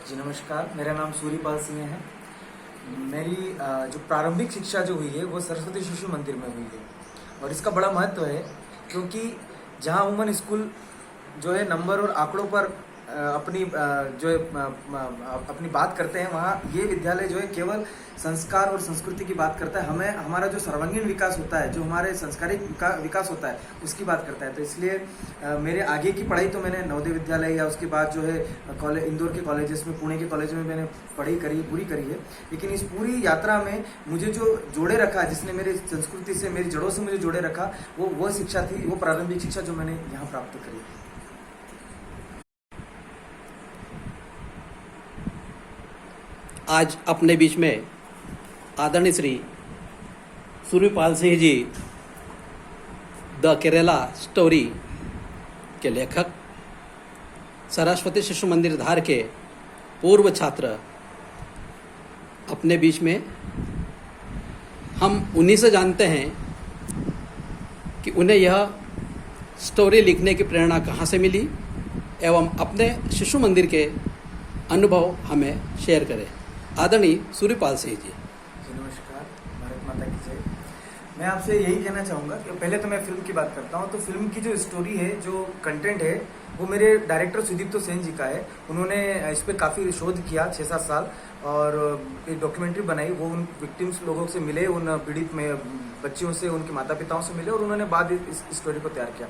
जी नमस्कार, मेरा नाम सूर्यपाल सिंह है। मेरी जो प्रारंभिक शिक्षा जो हुई है वो सरस्वती शिशु मंदिर में हुई है और इसका बड़ा महत्व है क्योंकि जहाँ उमन स्कूल जो है नंबर और आंकड़ों पर अपनी जो है अपनी बात करते हैं, वहाँ ये विद्यालय जो है केवल संस्कार और संस्कृति की बात करता है। हमें हमारा जो सर्वांगीण विकास होता है, जो हमारे संस्कारिक विकास होता है, उसकी बात करता है। तो इसलिए मेरे आगे की पढ़ाई तो मैंने नवोदय विद्यालय या उसके बाद जो है कॉलेज, इंदौर के कॉलेजेस में, पुणे के कॉलेज में मैंने पढ़ाई पूरी करी है। लेकिन इस पूरी यात्रा में मुझे जो जोड़े रखा, जिसने मेरी संस्कृति से, मेरी जड़ों से मुझे जोड़े रखा, वो शिक्षा थी, वो प्रारंभिक शिक्षा जो मैंने यहाँ प्राप्त करी। आज अपने बीच में आदरणीय श्री सूर्यपाल सिंह जी द केरला स्टोरी के लेखक, सरस्वती शिशु मंदिर धार के पूर्व छात्र अपने बीच में। हम उन्हीं से जानते हैं कि उन्हें यह स्टोरी लिखने की प्रेरणा कहाँ से मिली एवं अपने शिशु मंदिर के अनुभव हमें शेयर करें। आदरणीय सूर्यपाल सिंह जी। नमस्कार, भारत माता की जय। मैं आपसे यही कहना चाहूँगा कि पहले तो मैं फिल्म की बात करता हूँ। तो फिल्म की जो स्टोरी है, जो कंटेंट है, वो मेरे डायरेक्टर सुदीप्तो सेन जी का है। उन्होंने इस पर काफ़ी शोध किया 6-7 साल और एक डॉक्यूमेंट्री बनाई। वो उन विक्टिम्स लोगों से मिले, उन पीड़ित में बच्चियों से, उनके माता पिताओं से मिले और उन्होंने बाद इस स्टोरी को तैयार किया।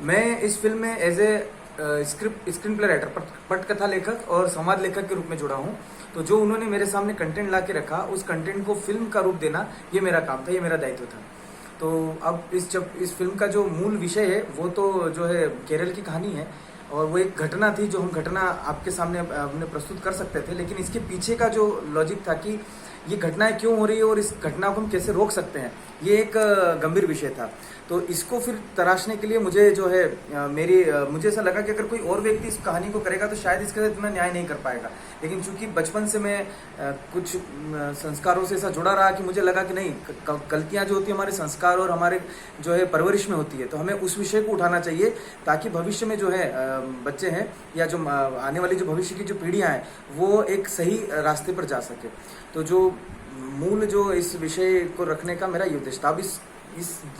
मैं इस फिल्म में as a screenplay writer, पटकथा लेखक और संवाद लेखक के रूप में जुड़ा हूँ। तो जो उन्होंने मेरे सामने कंटेंट ला के रखा, उस कंटेंट को फिल्म का रूप देना, ये मेरा काम था, ये मेरा दायित्व था। तो अब इस फिल्म का जो मूल विषय है वो तो जो है केरल की कहानी है और वो एक घटना थी जो हम घटना आपके सामने हमने प्रस्तुत कर सकते थे। लेकिन इसके पीछे का जो लॉजिक था कि ये घटनाएं क्यों हो रही है और इस घटना को हम कैसे रोक सकते हैं, ये एक गंभीर विषय था। तो इसको फिर तराशने के लिए मुझे जो है मुझे ऐसा लगा कि अगर कोई और व्यक्ति इस कहानी को करेगा तो शायद इसके साथ इतना न्याय नहीं कर पाएगा। लेकिन चूंकि बचपन से मैं कुछ संस्कारों से ऐसा जुड़ा रहा कि मुझे लगा कि नहीं, गलतियां जो होती है हमारे संस्कार और हमारे जो है परवरिश में होती है, तो हमें उस विषय को उठाना चाहिए ताकि भविष्य में जो है बच्चे हैं या जो आने वाली जो भविष्य की जो पीढ़ियां हैं वो एक सही रास्ते पर जा सके। तो जो मूल जो इस विषय को रखने का मेरा ये उद्देश्य था। अब इस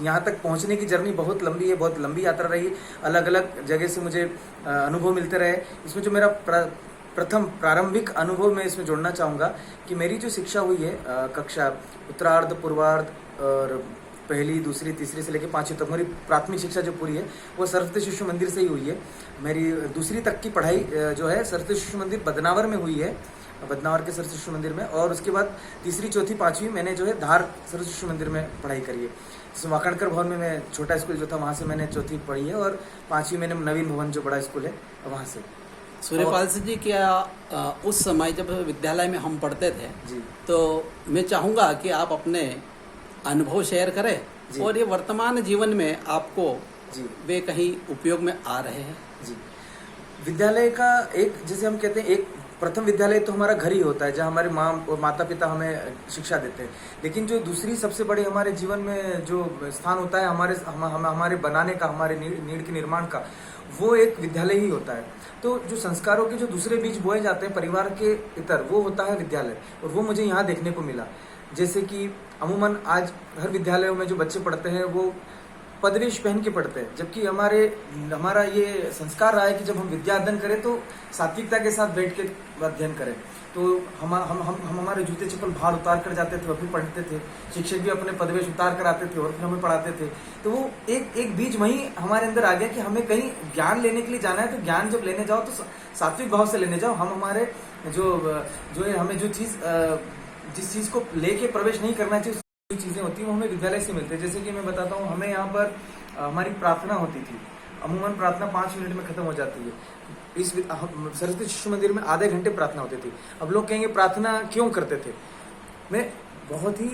यहाँ तक पहुँचने की जर्नी बहुत लंबी है, बहुत लंबी यात्रा रही। अलग अलग जगह से मुझे अनुभव मिलते रहे। इसमें जो मेरा प्रथम प्रारंभिक अनुभव मैं इसमें जोड़ना चाहूँगा कि मेरी जो शिक्षा हुई है कक्षा उत्तरार्ध, पूर्वार्ध और पहली, दूसरी, तीसरी से लेकर 5वीं तक, मेरी प्राथमिक शिक्षा जो पूरी है वो सरस्वती शिशु मंदिर से ही हुई है। मेरी दूसरी तक की पढ़ाई जो है सरस्वती शिशु मंदिर बदनावर में हुई है, बदनावर के सरस्वती शिशु मंदिर में। और उसके बाद तीसरी, चौथी, 5वीं मैंने जो है धार सरस्वती शिशु मंदिर में पढ़ाई करी है। वाकणकर भवन में मैं छोटा स्कूल जो था वहाँ से मैंने चौथी पढ़ी है और 5वीं मैंने नवीन भवन जो बड़ा स्कूल है वहाँ से। सूर्यपाल सिंह जी, क्या उस समय जब विद्यालय में हम पढ़ते थे जी, तो मैं चाहूँगा कि आप अपने अनुभव शेयर करें और ये वर्तमान जीवन में आपको जी, वे कहीं उपयोग में आ रहे हैं। जी। विद्यालय का एक, जैसे हम कहते हैं, एक प्रथम विद्यालय तो हमारा घर ही होता है जहाँ हमारे माँ और माता पिता हमें शिक्षा देते हैं। लेकिन जो दूसरी सबसे बड़ी हमारे जीवन में जो स्थान होता है हमारे बनाने का, हमारे नीड़ के निर्माण का, वो एक विद्यालय ही होता है। तो जो संस्कारों के जो दूसरे बीज बोए जाते हैं परिवार के इतर, वो होता है विद्यालय। और वो मुझे यहाँ देखने को मिला। जैसे कि अमूमन आज हर विद्यालयों में जो बच्चे पढ़ते हैं वो पदवेश पहन के पढ़ते हैं, जबकि हमारा ये संस्कार रहा है कि जब हम विद्या अध्ययन करें तो सात्विकता के साथ बैठ के अध्ययन करें। तो हम हमारे जूते चप्पल बाहर उतार कर जाते थे, अभी पढ़ते थे। शिक्षक भी अपने पदवेश उतार कर आते थे और फिर हमें पढ़ाते थे। तो वो एक बीज वहीं हमारे अंदर आ गया कि हमें कहीं ज्ञान लेने के लिए जाना है तो ज्ञान जब लेने जाओ तो सात्विक भाव से लेने जाओ। हम हमारे जो है हमें जिस चीज को लेके प्रवेश नहीं करना चाहिए, चीजें होती हैं वो हमें विद्यालय से मिलते हैं। जैसे कि मैं बताता हूँ, हमें यहाँ पर हमारी प्रार्थना होती थी। अमूमन प्रार्थना 5 मिनट में खत्म हो जाती है। इस सरस्वती शिशु मंदिर में आधे घंटे प्रार्थना होती थी। अब लोग कहेंगे प्रार्थना क्यों करते थे। मैं बहुत ही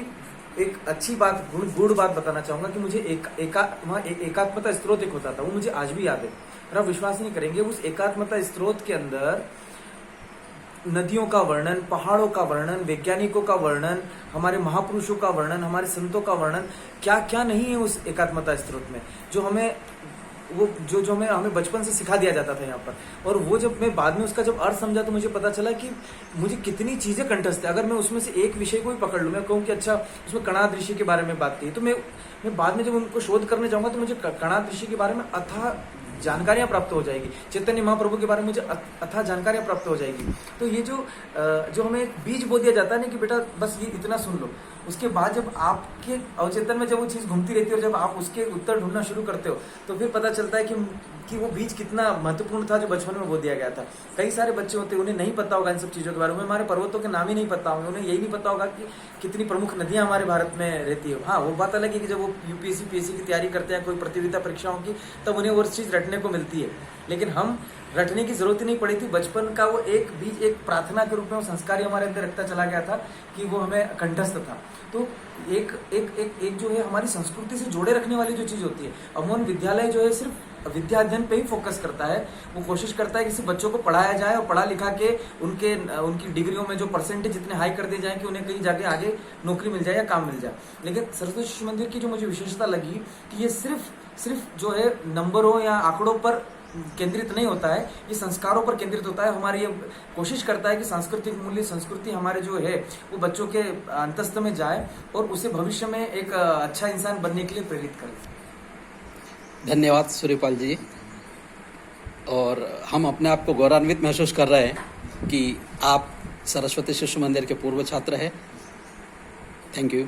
एक अच्छी बात, गूढ़ बात बताना चाहूंगा कि मुझे एकात्मता स्त्रोत एक होता था, वो मुझे आज भी याद है। और आप विश्वास नहीं करेंगे, उस एकात्मता स्त्रोत के अंदर नदियों का वर्णन, पहाड़ों का वर्णन, वैज्ञानिकों का वर्णन, हमारे महापुरुषों का वर्णन, हमारे संतों का वर्णन, क्या क्या नहीं है उस एकात्मता स्त्रोत में, जो हमें वो जो जो हमें बचपन से सिखा दिया जाता था यहाँ पर। और वो जब मैं बाद में उसका जब अर्थ समझा तो मुझे पता चला कि मुझे कितनी चीज़ें कंठस्थ है। अगर मैं उसमें से एक विषय को भी पकड़ लूँ, मैं कहूँ कि अच्छा उसमें कणाद ऋषि के बारे में बात की, तो मैं बाद में जब उनको शोध करने जाऊँगा तो मुझे कणाद ऋषि के बारे में अथाह जानकारियां प्राप्त हो जाएगी, चैतन्य महाप्रभु के बारे में मुझे अथाह जानकारियां प्राप्त हो जाएगी। तो ये जो हमें एक बीज बो दिया जाता है ना कि बेटा बस ये इतना सुन लो, उसके बाद जब आपके अवचेतन में जब वो चीज़ घूमती रहती है और जब आप उसके उत्तर ढूंढना शुरू करते हो तो फिर पता चलता है कि वो बीज कितना महत्वपूर्ण था जो बचपन में बो दिया गया था। कई सारे बच्चे होते हैं, उन्हें नहीं पता होगा इन सब चीज़ों के बारे में, हमारे पर्वतों के नाम ही नहीं पता होंगे, उन्हें यही नहीं पता होगा कि कितनी प्रमुख नदियां हमारे भारत में रहती है। हाँ, वो बात अलग है कि जब वो यूपीएससी पीएससी की तैयारी करते हैं, कोई प्रतियोगिता परीक्षाओं की, तब उन्हें वो चीज़ रटने को मिलती है। लेकिन हम रटने की जरूरत ही नहीं पड़ी थी, बचपन का वो एक बीज एक प्रार्थना के रूप में वो संस्कार ही हमारे अंदर रखता चला गया था कि वो हमें कंठस्थ था। तो एक जो है हमारी संस्कृति से जोड़े रखने वाली जो चीज़ होती है, अमोन विद्यालय जो है सिर्फ विद्या अध्ययन पे ही फोकस करता है। वो कोशिश करता है कि सिर्फ बच्चों को पढ़ाया जाए और पढ़ा लिखा के उनकी डिग्रियों में जो परसेंटेज इतने हाई कर दिए जाए कि उन्हें कहीं जाके आगे नौकरी मिल जाए या काम मिल जाए। लेकिन सरस्वती शिशु मंदिर की जो मुझे विशेषता लगी कि ये सिर्फ जो है नंबरों या आंकड़ों पर केंद्रित नहीं होता है, ये संस्कारों पर केंद्रित होता है। हमारी ये कोशिश करता है कि सांस्कृतिक मूल्य संस्कृति हमारे जो है वो बच्चों के अंतस्थ में जाए और उसे भविष्य में एक अच्छा इंसान बनने के लिए प्रेरित करे। धन्यवाद सूर्यपाल जी। और हम अपने आप को गौरवान्वित महसूस कर रहे हैं कि आप सरस्वती शिशु मंदिर के पूर्व छात्र हैं। Thank you.